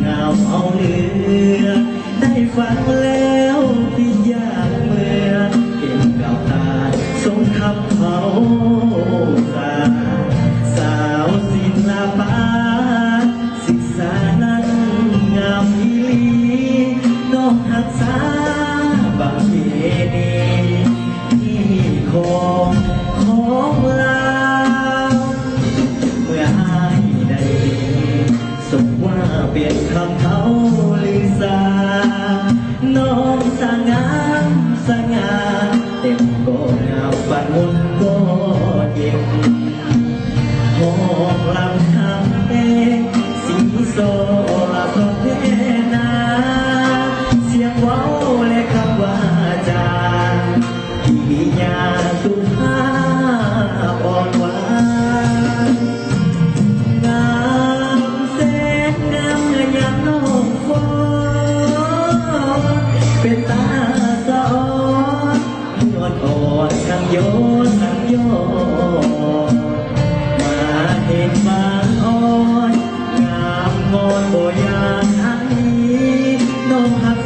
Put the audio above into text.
งามเอาเนื้อได้ฟังแล้วที่อยากเมื่อเก็บกับตาทรงคำเขาสาสาวศิลปะศึกษานั้นงามอีหลีน้องหักษาบางเพณีที่ของลาวเมื่ออายได้สมว่าเป็นคำเขาลือสาน้องสง่าสง่าเต็มก็งามฝันมุนก็เย็นหอกลำทำเองสีโซลาพระเพนาเสียงว้าวและคำว่าจากิริยาสุภาพอ่อนหวานงามแสนงามเมื่อยามน้องฟ้อนเป็นตาสะอ่อนนวลอ่อนทั้งโยนทั้งโยนมาเห็นบางอ่อนงามงอนโบยานอันนี้น้องหัก